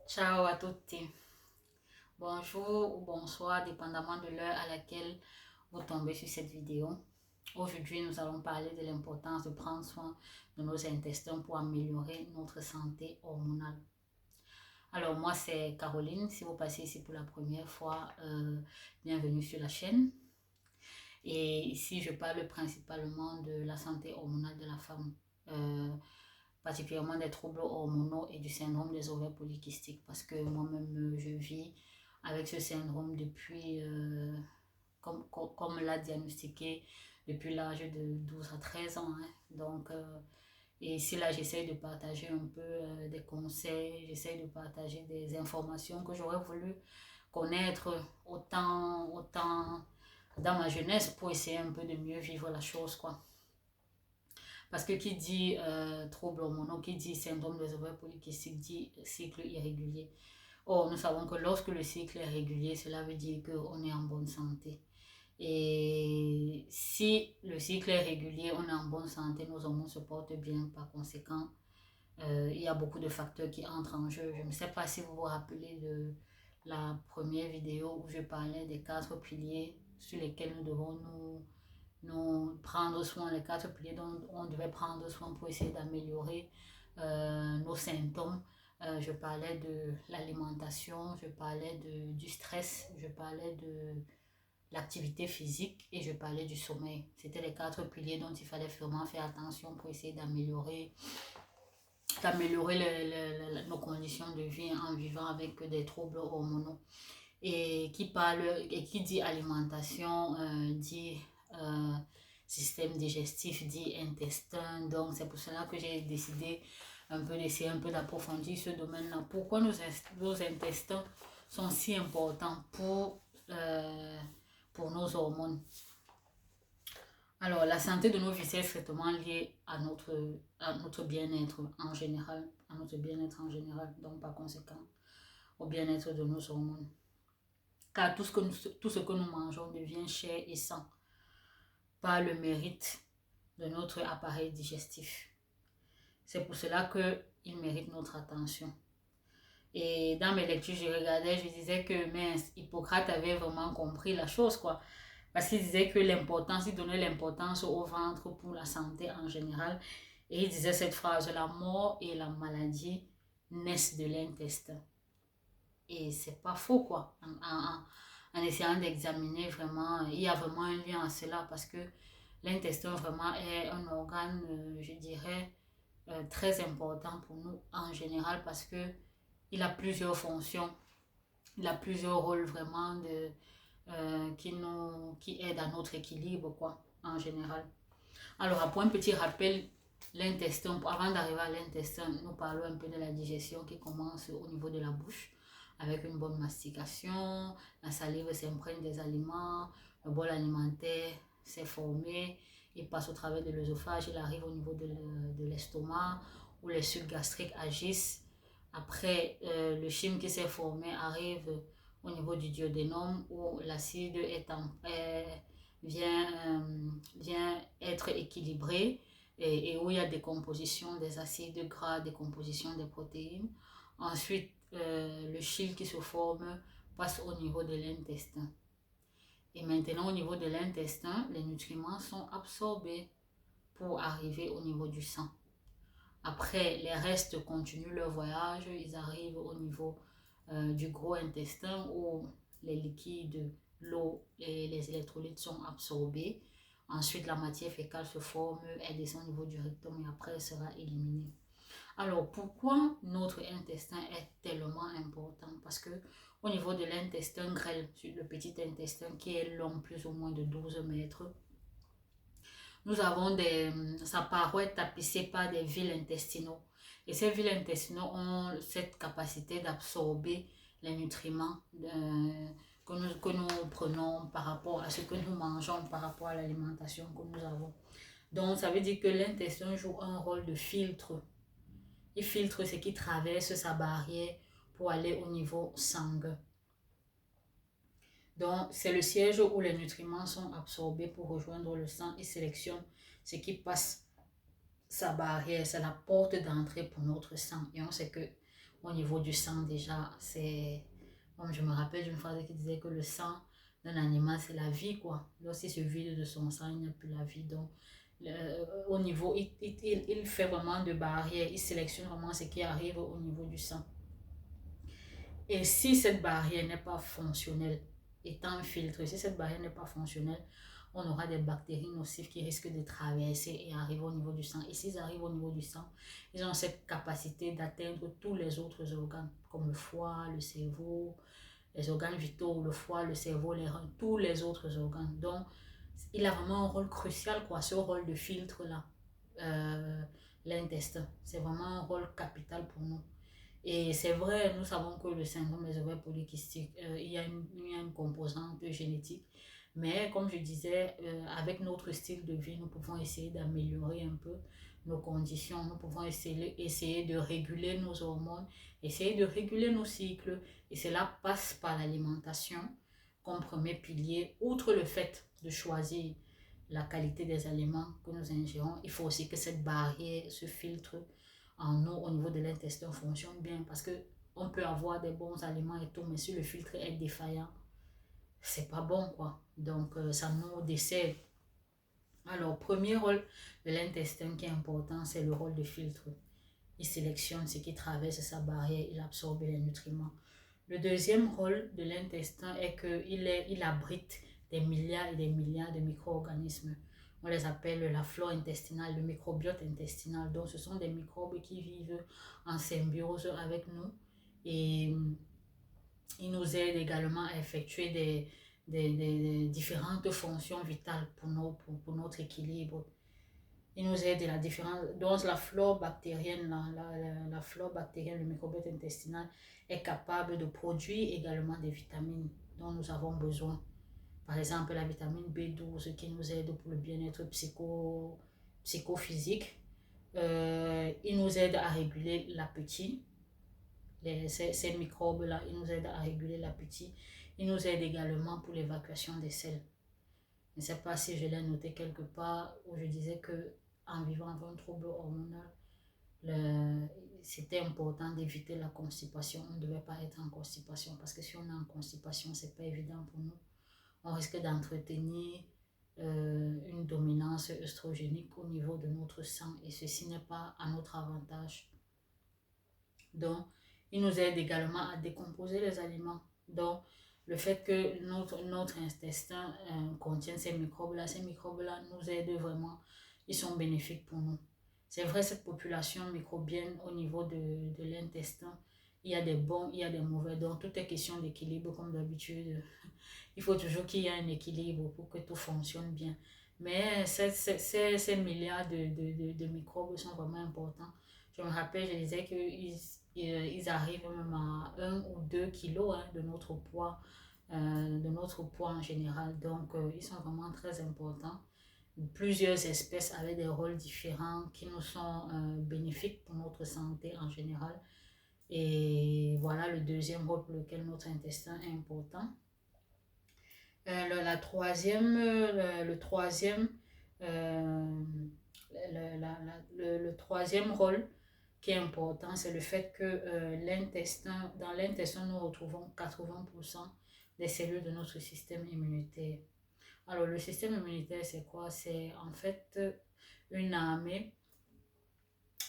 Ciao à tutti. Bonjour ou bonsoir, dépendamment de l'heure à laquelle vous tombez sur cette vidéo. Aujourd'hui, nous allons parler de l'importance de prendre soin de nos intestins pour améliorer notre santé hormonale. Alors, moi, c'est Caroline. Si vous passez ici pour la première fois, bienvenue sur la chaîne. Et ici, je parle principalement de la santé hormonale de la femme. Euh, Particulièrement des troubles hormonaux et du syndrome des ovaires polykystiques parce que moi-même je vis avec ce syndrome depuis, comme l'a diagnostiqué, depuis l'âge de 12 à 13 ans. Hein. Donc, et ici là, j'essaie de partager un peu des conseils, j'essaie de partager des informations que j'aurais voulu connaître autant dans ma jeunesse pour essayer un peu de mieux vivre la chose, quoi. Parce que qui dit trouble hormonaux, qui dit syndrome des ovaires polykystiques, dit cycle irrégulier. Or, nous savons que lorsque le cycle est régulier, cela veut dire qu'on est en bonne santé. Et si le cycle est régulier, on est en bonne santé, nos hormones se portent bien. Par conséquent, il y a beaucoup de facteurs qui entrent en jeu. Je ne sais pas si vous vous rappelez de la première vidéo où je parlais des 4 piliers sur lesquels nous devons nous prendre soin, les 4 piliers dont on devait prendre soin pour essayer d'améliorer nos symptômes. Je parlais de l'alimentation, je parlais du stress, je parlais de l'activité physique et je parlais du sommeil. C'était les 4 piliers dont il fallait vraiment faire attention pour essayer d'améliorer nos conditions de vie en vivant avec des troubles hormonaux. Et qui dit alimentation dit système digestif, dit intestin. Donc c'est pour cela que j'ai décidé un peu d'essayer un peu d'approfondir ce domaine-là. Pourquoi nos intestins sont si importants pour nos hormones. Alors, la santé de nos viscères est strictement liée à notre bien-être en général, donc par conséquent, au bien-être de nos hormones. Car tout ce que nous mangeons devient chair et sang par le mérite de notre appareil digestif. C'est pour cela qu'il mérite notre attention. Et dans mes lectures, je disais que mince, Hippocrate avait vraiment compris la chose, quoi. Parce qu'il disait que il donnait l'importance au ventre pour la santé en général. Et il disait cette phrase, la mort et la maladie naissent de l'intestin. Et c'est pas faux, quoi. En essayant d'examiner vraiment, il y a vraiment un lien à cela parce que l'intestin vraiment est un organe, je dirais, très important pour nous en général parce que il a plusieurs fonctions, il a plusieurs rôles vraiment qui aident à notre équilibre, quoi, en général. Alors, pour un petit rappel, l'intestin, avant d'arriver à l'intestin, nous parlons un peu de la digestion qui commence au niveau de la bouche, avec une bonne mastication, la salive s'imprègne des aliments, le bol alimentaire s'est formé, il passe au travers de l'œsophage, il arrive au niveau de l'estomac, où les sucs gastriques agissent. Après, le chyme qui s'est formé arrive au niveau du duodénum, où l'acide vient être équilibré et où il y a décomposition des acides gras, décomposition des protéines. Ensuite, le chyle qui se forme passe au niveau de l'intestin. Et maintenant, au niveau de l'intestin, les nutriments sont absorbés pour arriver au niveau du sang. Après, les restes continuent leur voyage, ils arrivent au niveau du gros intestin où les liquides, l'eau et les électrolytes sont absorbés. Ensuite, la matière fécale se forme, elle descend au niveau du rectum et après elle sera éliminée. Alors, pourquoi notre intestin est tellement important? Parce que au niveau de l'intestin grêle, le petit intestin qui est long plus ou moins de 12 mètres, nous avons sa paroi est tapissée par des villes intestinaux. Et ces villes intestinaux ont cette capacité d'absorber les nutriments que nous prenons par rapport à ce que nous mangeons, par rapport à l'alimentation que nous avons. Donc, ça veut dire que l'intestin joue un rôle de filtre. Il filtre ce qui traverse sa barrière pour aller au niveau sanguin. Donc, c'est le siège où les nutriments sont absorbés pour rejoindre le sang et sélectionne ce qui passe sa barrière. C'est la porte d'entrée pour notre sang. Et on sait que Au niveau du sang déjà, c'est... Comme je me rappelle d'une phrase qui disait que le sang d'un animal, c'est la vie, quoi. Lorsqu'il se vide de son sang, il n'y a plus la vie. Donc, au niveau, il fait vraiment de barrières. Il sélectionne vraiment ce qui arrive au niveau du sang. Et si cette barrière n'est pas fonctionnelle, étant un filtre, si cette barrière n'est pas fonctionnelle, on aura des bactéries nocives qui risquent de traverser et arriver au niveau du sang. Et s'ils arrivent au niveau du sang, ils ont cette capacité d'atteindre tous les autres organes, comme le foie, le cerveau, les organes vitaux, le foie, le cerveau, les reins, tous les autres organes. Donc, il a vraiment un rôle crucial, quoi, ce rôle de filtre-là, l'intestin. C'est vraiment un rôle capital pour nous. Et c'est vrai, nous savons que le syndrome des ovaires polykystiques, il y a une composante génétique. Mais comme je disais, avec notre style de vie, nous pouvons essayer d'améliorer un peu nos conditions. Nous pouvons essayer de réguler nos hormones, essayer de réguler nos cycles. Et cela passe par l'alimentation comme premier pilier. Outre le fait de choisir la qualité des aliments que nous ingérons, il faut aussi que cette barrière, ce filtre en nous au niveau de l'intestin fonctionne bien, parce que on peut avoir des bons aliments et tout, mais si le filtre est défaillant, c'est pas bon, quoi. Donc ça nous dessert. Alors, premier rôle de l'intestin qui est important, c'est le rôle de filtre. Il sélectionne ce qui traverse sa barrière, il absorbe les nutriments. Le deuxième rôle de l'intestin est qu'il abrite des milliards et des milliards de micro-organismes. On les appelle la flore intestinale, le microbiote intestinal. Donc, ce sont des microbes qui vivent en symbiose avec nous et ils nous aident également à effectuer des différentes fonctions vitales pour notre équilibre. Ils nous aident à la différence. Donc, la flore bactérienne, la flore bactérienne, le microbiote intestinal est capable de produire également des vitamines dont nous avons besoin. Par exemple, la vitamine B12 qui nous aide pour le bien-être psychophysique. Il nous aide à réguler l'appétit. Ces microbes-là, ils nous aident à réguler l'appétit. Ils nous aident également pour l'évacuation des selles. Je ne sais pas si je l'ai noté quelque part où je disais que en vivant avec un trouble hormonal, c'était important d'éviter la constipation. On ne devait pas être en constipation parce que si on est en constipation, ce n'est pas évident pour nous. On risque d'entretenir une dominance œstrogénique au niveau de notre sang et ceci n'est pas à notre avantage. Donc, il nous aide également à décomposer les aliments. Donc, le fait que notre intestin contienne ces microbes-là nous aident vraiment. Ils sont bénéfiques pour nous. C'est vrai, cette population microbienne au niveau de l'intestin, il y a des bons, il y a des mauvais. Donc, tout est question d'équilibre comme d'habitude. Il faut toujours qu'il y ait un équilibre pour que tout fonctionne bien. Mais ces milliards de microbes sont vraiment importants. Je me rappelle, je disais qu'ils arrivent même à 1 ou 2 kilos de notre poids en général. Donc, ils sont vraiment très importants. Plusieurs espèces avec des rôles différents qui nous sont bénéfiques pour notre santé en général. Et voilà le deuxième rôle pour lequel notre intestin est important. Le troisième rôle qui est important, c'est le fait que dans l'intestin, nous retrouvons 80% des cellules de notre système immunitaire. Alors, le système immunitaire, c'est quoi? C'est en fait une armée.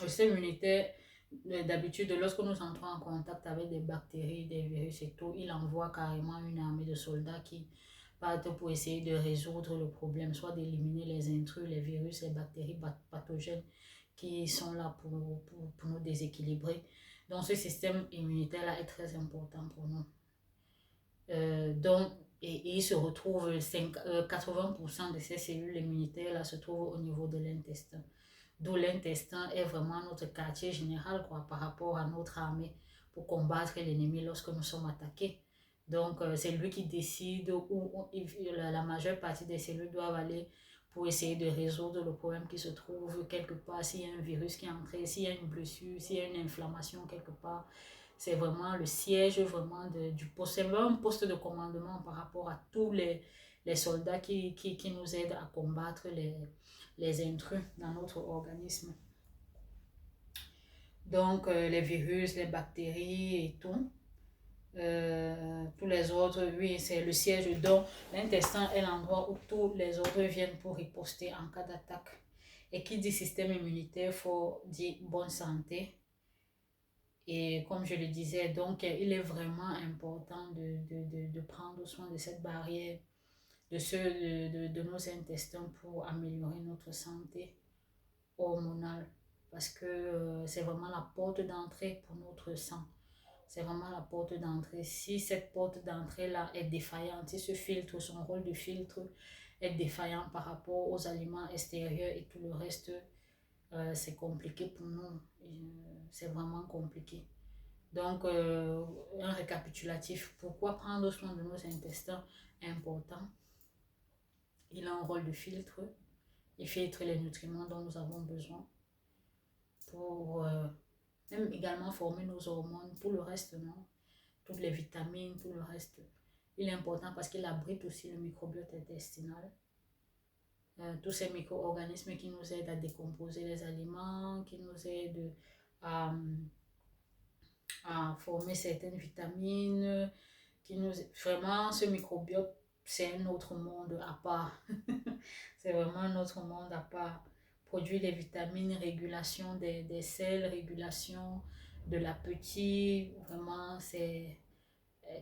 Le système immunitaire, d'habitude, lorsque nous entrons en contact avec des bactéries, des virus et tout, il envoie carrément une armée de soldats qui partent pour essayer de résoudre le problème, soit d'éliminer les intrus, les virus, les bactéries pathogènes qui sont là pour nous déséquilibrer. Donc, ce système immunitaire-là est très important pour nous. Et il se retrouve, 80% de ces cellules immunitaires-là se trouvent au niveau de l'intestin. D'où l'intestin est vraiment notre quartier général, quoi, par rapport à notre armée pour combattre l'ennemi lorsque nous sommes attaqués. Donc, c'est lui qui décide où la majeure partie des cellules doivent aller pour essayer de résoudre le problème qui se trouve quelque part. S'il y a un virus qui est entré, s'il y a une blessure, s'il y a une inflammation quelque part, c'est vraiment le siège vraiment du poste. C'est vraiment un poste de commandement par rapport à tous les soldats qui nous aident à combattre les intrus dans notre organisme. Donc, les virus, les bactéries et tout. Tous les autres, oui, c'est le siège. Donc, l'intestin est l'endroit où tous les autres viennent pour riposter en cas d'attaque. Et qui dit système immunitaire, faut dire bonne santé. Et comme je le disais, donc, il est vraiment important de prendre soin de cette barrière, de nos intestins pour améliorer notre santé hormonale. Parce que c'est vraiment la porte d'entrée pour notre sang. C'est vraiment la porte d'entrée. Si cette porte d'entrée-là est défaillante, si ce filtre, son rôle de filtre est défaillant par rapport aux aliments extérieurs et tout le reste, c'est compliqué pour nous. C'est vraiment compliqué. Donc, un récapitulatif. Pourquoi prendre soin de nos intestins est important? Il a un rôle de filtre. Il filtre les nutriments dont nous avons besoin pour même également former nos hormones. Pour le reste, non. Toutes les vitamines, tout le reste. Il est important parce qu'il abrite aussi le microbiote intestinal. Tous ces micro-organismes qui nous aident à décomposer les aliments, qui nous aident à, à former certaines vitamines, qui nous... Vraiment, ce microbiote, c'est un autre monde à part. C'est vraiment un autre monde à part. Produit des vitamines, régulation des selles, régulation de l'appétit. Vraiment, c'est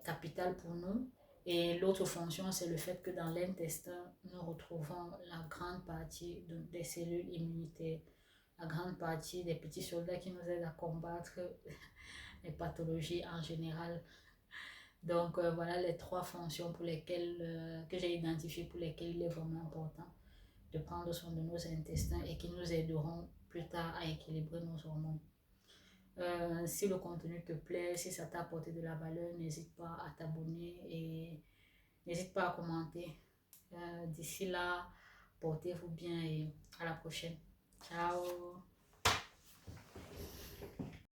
capital pour nous. Et l'autre fonction, c'est le fait que dans l'intestin, nous retrouvons la grande partie des cellules immunitaires, la grande partie des petits soldats qui nous aident à combattre les pathologies en général. Donc voilà les trois fonctions pour lesquelles, que j'ai identifiées, pour lesquelles il est vraiment important de prendre soin de nos intestins et qui nous aideront plus tard à équilibrer nos hormones. Si le contenu te plaît, si ça t'a apporté de la valeur, n'hésite pas à t'abonner et n'hésite pas à commenter. D'ici là, portez-vous bien et à la prochaine. Ciao!